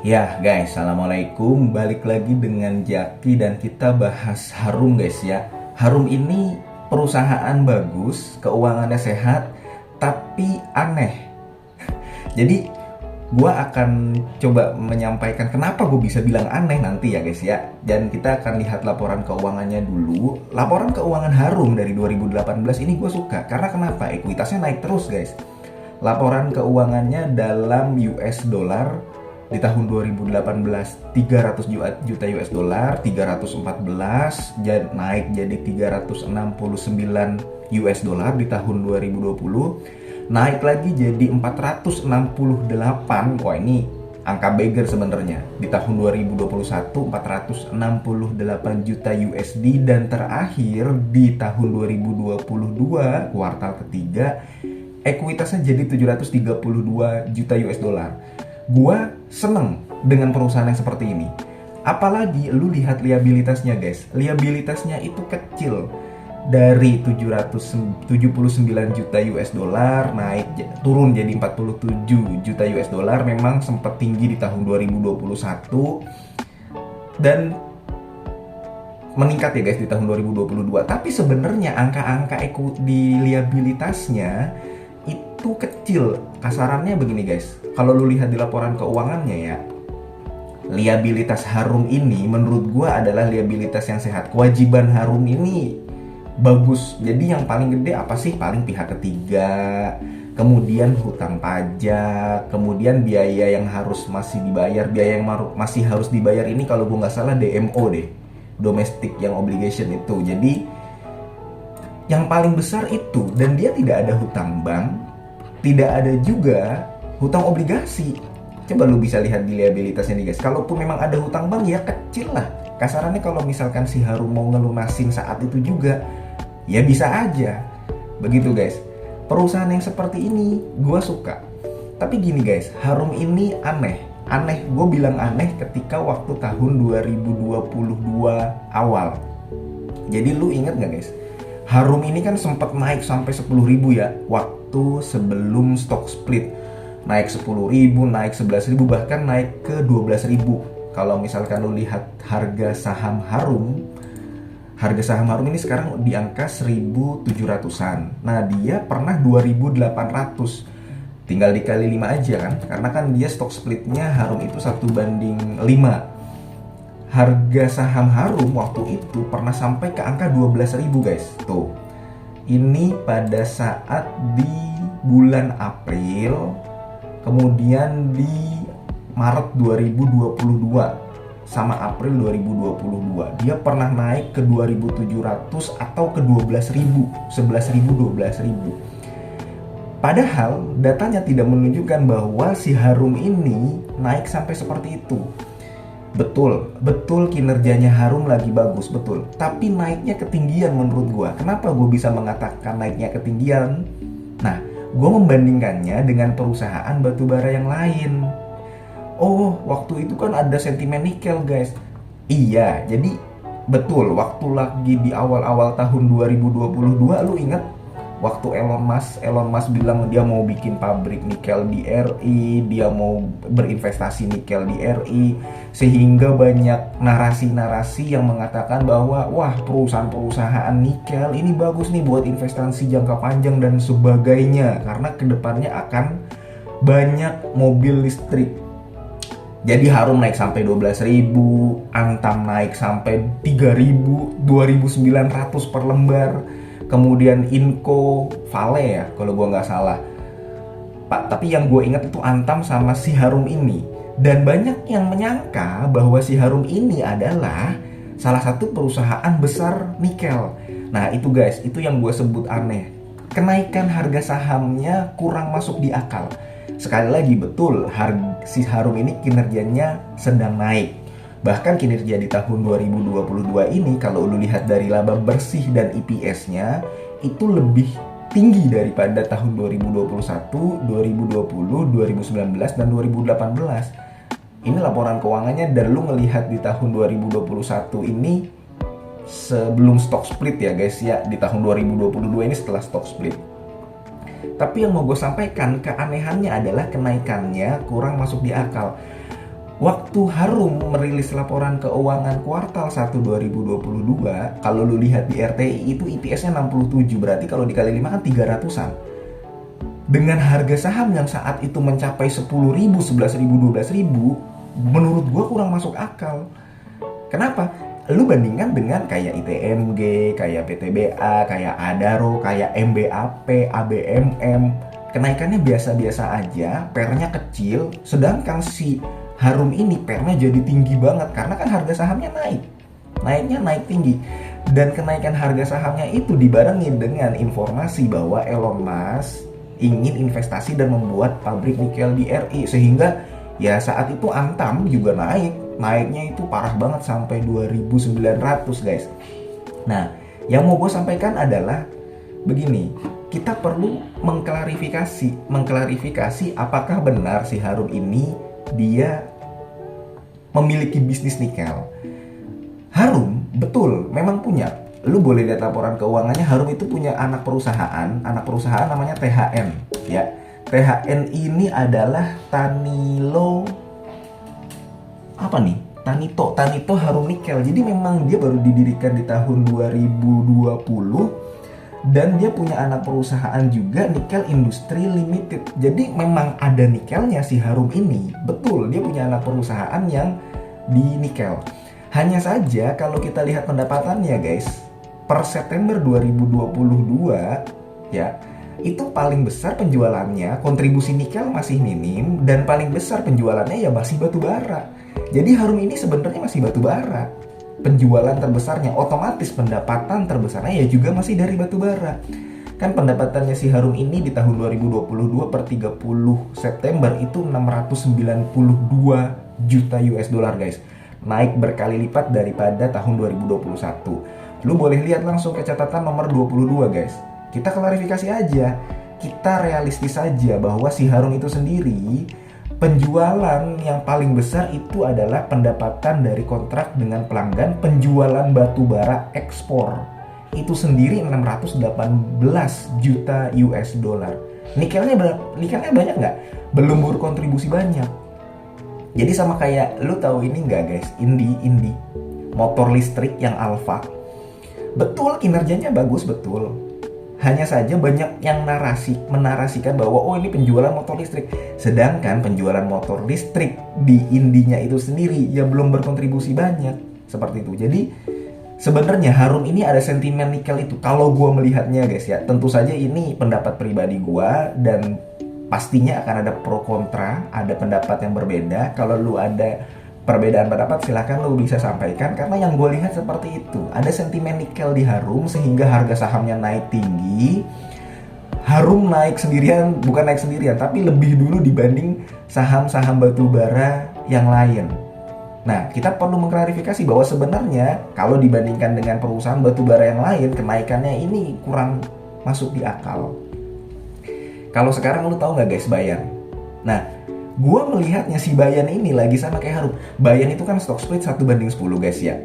Ya guys, assalamualaikum. Balik lagi dengan Jaki dan kita bahas Harum guys ya. Harum ini perusahaan bagus, keuangannya sehat, tapi aneh. Jadi gua akan coba menyampaikan kenapa gue bisa bilang aneh nanti ya guys ya. Dan kita akan lihat laporan keuangannya dulu. Laporan keuangan Harum dari 2018 ini gue suka. Karena kenapa? Ekuitasnya naik terus guys. Laporan keuangannya dalam US dollar di tahun 2018 300 juta US dollar, 314 naik jadi 369 US dollar di tahun 2020, naik lagi jadi 468. Wah, ini angka beggar sebenarnya. Di tahun 2021 468 juta USD, dan terakhir di tahun 2022 kuartal ketiga ekuitasnya jadi 732 juta US dollar. Gua seneng dengan perusahaan yang seperti ini. Apalagi lu lihat liabilitasnya guys. Liabilitasnya itu kecil. Dari 779 juta US dollar naik turun jadi 47 juta US dollar. Memang sempat tinggi di tahun 2021 dan meningkat ya guys di tahun 2022. Tapi sebenarnya angka-angka di liabilitasnya itu kecil. Kasarannya begini guys, kalau lu lihat di laporan keuangannya ya, liabilitas Harum ini menurut gua adalah liabilitas yang sehat. Kewajiban Harum ini bagus. Jadi yang paling gede apa sih? Paling pihak ketiga, kemudian hutang pajak, kemudian biaya yang harus masih dibayar. Biaya yang masih harus dibayar ini kalau gua nggak salah DMO deh, domestic yang obligation itu. Jadi yang paling besar itu, dan dia tidak ada hutang bank, tidak ada juga hutang obligasi. Coba lu bisa lihat di liabilitasnya nih guys. Kalaupun memang ada hutang bank ya kecil lah. Kasarannya kalau misalkan si Harum mau ngelunasin saat itu juga, ya bisa aja. Begitu guys. Perusahaan yang seperti ini gue suka. Tapi gini guys, Harum ini aneh. Aneh, gue bilang aneh ketika waktu tahun 2022 awal. Jadi lu inget gak guys? Harum ini kan sempat naik sampai 10.000 ya, waktu sebelum stock split. Naik 10.000, naik 11.000, bahkan naik ke 12.000. Kalau misalkan lu lihat harga saham Harum ini sekarang di angka 1.700-an. Nah, dia pernah 2.800. Tinggal dikali 5 aja kan, karena kan dia stock splitnya Harum itu 1:5. Harga saham Harum waktu itu pernah sampai ke angka 12.000 guys. Tuh. Ini pada saat di bulan April, kemudian di Maret 2022 sama April 2022. Dia pernah naik ke 2.700 atau ke 12.000, 11.000, 12.000. Padahal datanya tidak menunjukkan bahwa si Harum ini naik sampai seperti itu. Betul kinerjanya Harum lagi bagus, betul. Tapi naiknya ketinggian menurut gua. Kenapa gua bisa mengatakan naiknya ketinggian? Nah, gua membandingkannya dengan perusahaan batubara yang lain. Oh, waktu itu kan ada sentimen nikel guys. Iya, jadi betul waktu lagi di awal-awal tahun 2022, lu ingat waktu Elon Musk bilang dia mau bikin pabrik nikel di RI, dia mau berinvestasi nikel di RI, sehingga banyak narasi-narasi yang mengatakan bahwa wah, perusahaan-perusahaan nikel ini bagus nih buat investasi jangka panjang dan sebagainya, karena kedepannya akan banyak mobil listrik. Jadi Harum naik sampai 12.000, Antam naik sampai 3.000, 2.900 per lembar. Kemudian Inco Vale ya kalau gue nggak salah Pak, tapi yang gue ingat itu Antam sama si Harum ini. Dan banyak yang menyangka bahwa si Harum ini adalah salah satu perusahaan besar nikel. Nah itu guys, itu yang gue sebut aneh. Kenaikan harga sahamnya kurang masuk di akal. Sekali lagi betul, si Harum ini kinerjanya sedang naik. Bahkan kinerja di tahun 2022 ini kalau lu lihat dari laba bersih dan EPS-nya itu lebih tinggi daripada tahun 2021, 2020, 2019, dan 2018. Ini laporan keuangannya, dan lu ngelihat di tahun 2021 ini sebelum stock split ya guys ya, di tahun 2022 ini setelah stock split. Tapi yang mau gue sampaikan, keanehannya adalah kenaikannya kurang masuk di akal. Waktu Harum merilis laporan keuangan kuartal 1 2022, kalau lu lihat di RTI itu EPS-nya 67, berarti kalau dikali 5 kan 300-an. Dengan harga saham yang saat itu mencapai 10.000, 11.000, 12.000, menurut gua kurang masuk akal. Kenapa? Lu bandingkan dengan kayak ITMG, kayak PTBA, kayak Adaro, kayak MBAP, ABMM, kenaikannya biasa-biasa aja, pernya kecil, sedangkan si Harum ini pernya jadi tinggi banget karena kan harga sahamnya naiknya naik tinggi, dan kenaikan harga sahamnya itu dibarengi dengan informasi bahwa Elon Musk ingin investasi dan membuat pabrik nikel di RI, sehingga ya saat itu Antam juga naiknya itu parah banget sampai 2.900 guys. Nah, yang mau gue sampaikan adalah begini, kita perlu mengklarifikasi apakah benar si Harum ini dia memiliki bisnis nikel. Harum betul memang punya. Lu boleh lihat laporan keuangannya, Harum itu punya anak perusahaan namanya THN ya. THN ini adalah Tanito Harum Nikel. Jadi memang dia baru didirikan di tahun 2020 dan dia punya anak perusahaan juga, Nikel Industry Limited. Jadi memang ada nikelnya si Harum ini. Betul, dia punya anak perusahaan yang di nikel. Hanya saja kalau kita lihat pendapatannya guys, per September 2022 ya, itu paling besar penjualannya, kontribusi nikel masih minim, dan paling besar penjualannya ya masih batu bara. Jadi Harum ini sebenarnya masih batu bara. Penjualan terbesarnya, otomatis pendapatan terbesarnya ya juga masih dari batu bara. Kan pendapatannya si Harum ini di tahun 2022 per 30 September itu 692 juta US dollar guys. Naik berkali lipat daripada tahun 2021. Lu boleh lihat langsung ke catatan nomor 22 guys. Kita klarifikasi aja, kita realistis saja bahwa si Harum itu sendiri, penjualan yang paling besar itu adalah pendapatan dari kontrak dengan pelanggan penjualan batu bara ekspor. Itu sendiri 618 juta US dollar. Nikelnya banyak nggak? Belum berkontribusi banyak. Jadi sama kayak, lu tahu ini nggak guys, Indi motor listrik yang Alfa. Betul, kinerjanya bagus, betul. Hanya saja banyak yang menarasikan bahwa oh ini penjualan motor listrik. Sedangkan penjualan motor listrik di Indinya itu sendiri ya belum berkontribusi banyak. Seperti itu. Jadi sebenarnya Harum ini ada sentimen nikel itu. Kalau gue melihatnya guys ya, tentu saja ini pendapat pribadi gue dan pastinya akan ada pro kontra, ada pendapat yang berbeda. Kalau lu ada perbedaan pendapat silahkan lo bisa sampaikan, karena yang gue lihat seperti itu. Ada sentimen nikel di Harum sehingga harga sahamnya naik tinggi. Harum bukan naik sendirian tapi lebih dulu dibanding saham-saham batu bara yang lain. Nah, kita perlu mengklarifikasi bahwa sebenarnya kalau dibandingkan dengan perusahaan batu bara yang lain, kenaikannya ini kurang masuk di akal. Kalau sekarang lo tahu nggak guys Bayan? Nah, gue melihatnya si Bayan ini lagi sama kayak Harum. Bayan itu kan stock split 1/10 guys ya.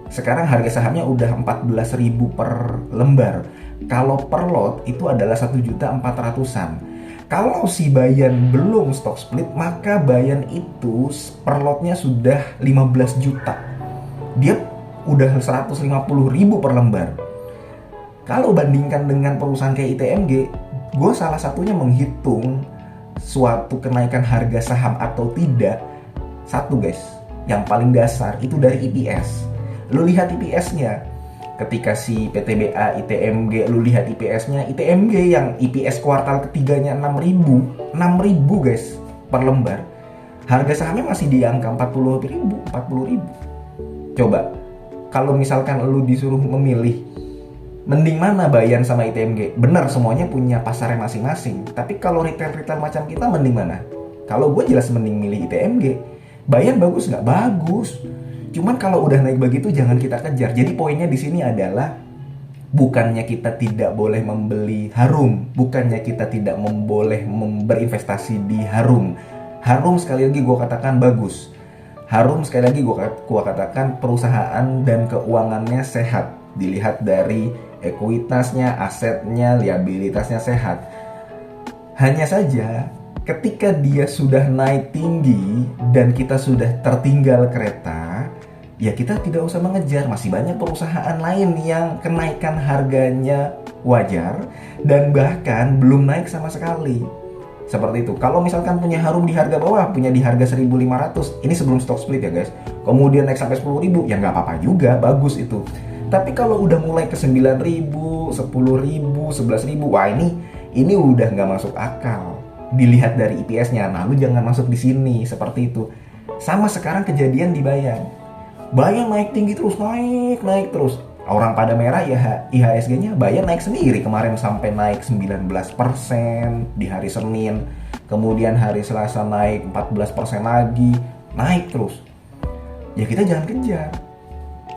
Sekarang harga sahamnya udah 14.000 per lembar. Kalau per lot itu adalah 1.400.000-an. Kalau si Bayan belum stock split, maka Bayan itu per lotnya sudah 15 juta. Dia udah 150.000 per lembar. Kalau bandingkan dengan perusahaan kayak ITMG, gue salah satunya menghitung suatu kenaikan harga saham atau tidak. Satu guys, yang paling dasar itu dari EPS. Lu lihat EPS-nya. Ketika si PTBA, ITMG, lu lihat EPS-nya. ITMG yang EPS kuartal ketiganya 6.000 guys per lembar. Harga sahamnya masih di angka 40.000. Coba, kalau misalkan lu disuruh memilih, mending mana Bayan sama ITMG? Bener, semuanya punya pasarnya masing-masing. Tapi kalau retail macam kita mending mana? Kalau gue jelas mending milih ITMG. Bayan bagus nggak? Bagus. Cuman kalau udah naik begitu jangan kita kejar. Jadi poinnya di sini adalah bukannya kita tidak boleh membeli Harum, bukannya kita tidak boleh berinvestasi di Harum. Harum sekali lagi gue katakan bagus. Harum sekali lagi gue katakan perusahaan dan keuangannya sehat. Dilihat dari ekuitasnya, asetnya, liabilitasnya sehat. Hanya saja ketika dia sudah naik tinggi dan kita sudah tertinggal kereta, ya kita tidak usah mengejar. Masih banyak perusahaan lain yang kenaikan harganya wajar dan bahkan belum naik sama sekali. Seperti itu. Kalau misalkan punya Harum di harga bawah, punya di harga 1.500, ini sebelum stock split ya guys, kemudian naik sampai 10.000, ya nggak apa-apa juga, bagus itu. Tapi kalau udah mulai ke 9.000, 10.000, 11.000, wah ini udah nggak masuk akal. Dilihat dari EPS-nya, nah lu jangan masuk di sini, seperti itu. Sama sekarang kejadian di Bayang. Bayang naik tinggi terus, naik terus. Orang pada merah ya, IHSG-nya Bayang naik sendiri kemarin sampai naik 19% di hari Senin. Kemudian hari Selasa naik 14% lagi, naik terus. Ya kita jangan kejar.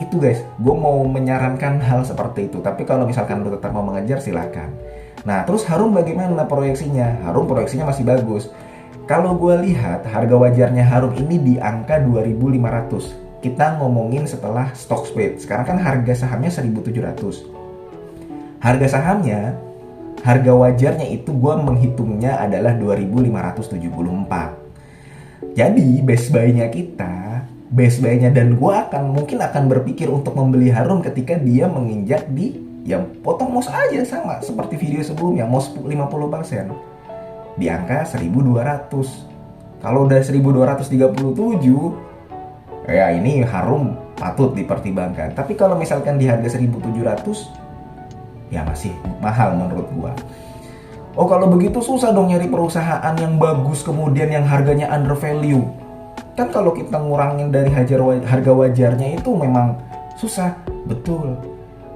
Itu guys, gue mau menyarankan hal seperti itu. Tapi kalau misalkan lu tetap mau mengejar, silakan. Nah terus Harum bagaimana proyeksinya? Harum proyeksinya masih bagus. Kalau gue lihat harga wajarnya Harum ini di angka 2.500. Kita ngomongin setelah stock split. Sekarang kan harga sahamnya 1.700. Harga sahamnya, harga wajarnya itu gue menghitungnya adalah 2.574. Jadi base buy-nya dan gue mungkin akan berpikir untuk membeli Harum ketika dia menginjak di, ya potong MOS aja sama seperti video sebelumnya, MOS 50% di angka 1.200. Kalau udah 1.237, ya ini Harum patut dipertimbangkan. Tapi kalau misalkan di harga 1.700, ya masih mahal menurut gua. Oh kalau begitu susah dong nyari perusahaan yang bagus kemudian yang harganya under value. Kan kalau kita ngurangin dari harga wajarnya itu memang susah. Betul,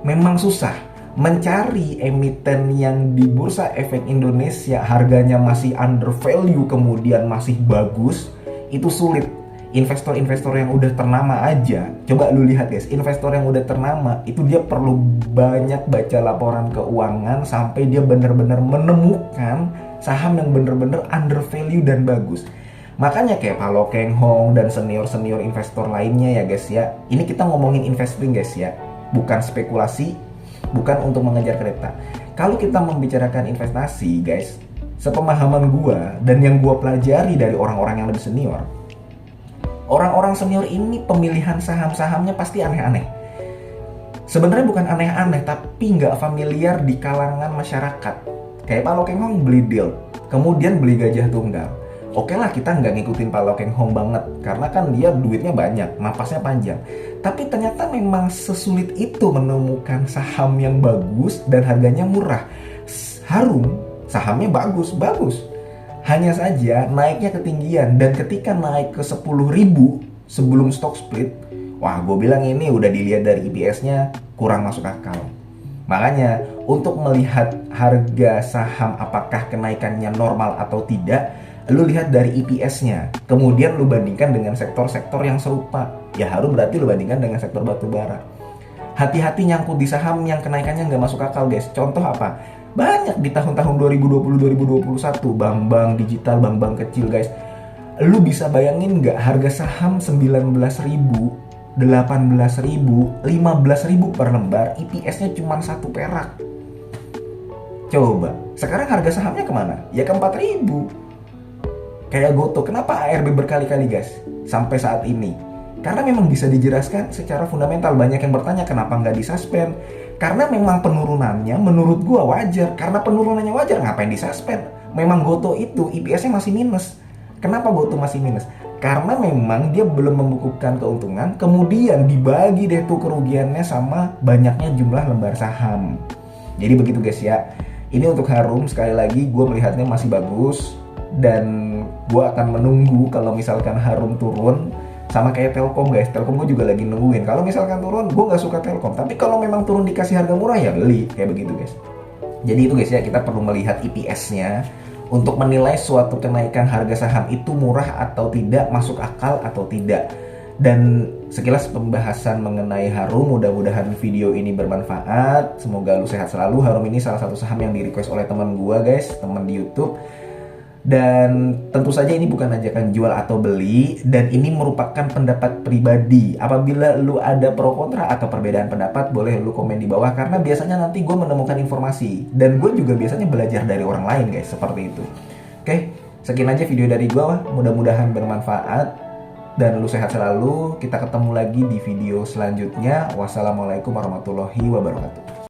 memang susah. Mencari emiten yang di Bursa Efek Indonesia harganya masih under value kemudian masih bagus, itu sulit. Investor-investor yang udah ternama aja, coba lu lihat guys, investor yang udah ternama itu dia perlu banyak baca laporan keuangan sampai dia benar-benar menemukan saham yang benar-benar under value dan bagus. Makanya kayak Pak Lo Keng Hong dan senior-senior investor lainnya ya guys ya. Ini kita ngomongin investing guys ya, bukan spekulasi, bukan untuk mengejar kereta. Kalau kita membicarakan investasi guys, sepemahaman gua dan yang gua pelajari dari orang-orang yang lebih senior, orang-orang senior ini pemilihan saham-sahamnya pasti aneh-aneh. Sebenarnya bukan aneh-aneh, tapi nggak familiar di kalangan masyarakat. Kayak Pak Lo Keng Hong beli Deal, kemudian beli Gajah Tunggal. Oke lah, kita nggak ngikutin Pak Lo Keng Hong banget, karena kan dia duitnya banyak, napasnya panjang. Tapi ternyata memang sesulit itu menemukan saham yang bagus dan harganya murah. Harum, sahamnya bagus. Hanya saja naiknya ketinggian, dan ketika naik ke 10.000 sebelum stock split, wah gue bilang ini udah dilihat dari EPS-nya kurang masuk akal. Makanya untuk melihat harga saham apakah kenaikannya normal atau tidak, lu lihat dari EPS-nya, kemudian lu bandingkan dengan sektor-sektor yang serupa. Ya Harum berarti lu bandingkan dengan sektor batubara. Hati-hati nyangkut di saham yang kenaikannya nggak masuk akal guys. Contoh apa? Banyak di tahun-tahun 2020-2021, bank-bank digital, bank-bank kecil guys. Lu bisa bayangin nggak harga saham 19.000, 18.000, 15.000 per lembar, EPS-nya cuma 1 perak. Coba, sekarang harga sahamnya kemana? Ya ke 4.000. Kayak Goto, kenapa ARB berkali-kali guys sampai saat ini? Karena memang bisa dijelaskan secara fundamental. Banyak yang bertanya kenapa nggak disuspend. Karena memang penurunannya menurut gua wajar. Karena penurunannya wajar, ngapain disuspend? Memang Goto itu EPS-nya masih minus. Kenapa Goto masih minus? Karena memang dia belum membukukan keuntungan, kemudian dibagi deh tuh kerugiannya sama banyaknya jumlah lembar saham. Jadi begitu guys ya. Ini untuk Harum, sekali lagi gue melihatnya masih bagus, dan gue akan menunggu kalau misalkan Harum turun. Sama kayak Telkom guys, Telkom gue juga lagi nungguin. Kalau misalkan turun, gue nggak suka Telkom. Tapi kalau memang turun dikasih harga murah ya beli, kayak begitu guys. Jadi itu guys ya, kita perlu melihat EPS-nya untuk menilai suatu kenaikan harga saham itu murah atau tidak, masuk akal atau tidak. Dan sekilas pembahasan mengenai Harum, mudah-mudahan video ini bermanfaat. Semoga lu sehat selalu. Harum ini salah satu saham yang di request oleh teman gue guys, teman di YouTube. Dan tentu saja ini bukan ajakan jual atau beli, dan ini merupakan pendapat pribadi. Apabila lu ada pro kontra atau perbedaan pendapat, boleh lu komen di bawah, karena biasanya nanti gue menemukan informasi dan gue juga biasanya belajar dari orang lain guys, seperti itu. Oke, Sekian aja video dari gua, mudah-mudahan bermanfaat dan lu sehat selalu. Kita ketemu lagi di video selanjutnya. Wassalamualaikum warahmatullahi wabarakatuh.